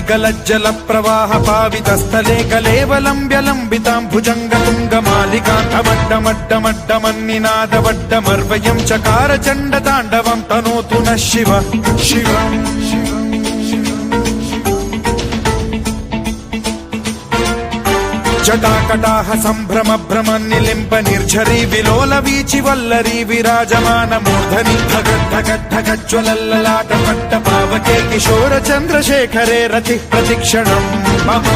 गलज्जल प्रवाह पावितस्थले कलेवलम्ब्यलम्बितां भुजङ्गतुङ्गमालिकान्तमड्डमड्डमड्डमन्निनादवड्डमर्वयं चकार चण्डताण्डवं तनोतु नः शिव शिव जटाकटाह सम्भ्रम भ्रम निलिम्ब निर्झरी विलोल वीचि वल्लरी विराजमान मूर्धनि धगद्धगद्धगज्ज्वलल्ललाट पट्ट पावके किशोर चन्द्रशेखरे रतिः प्रतिक्षणम् मम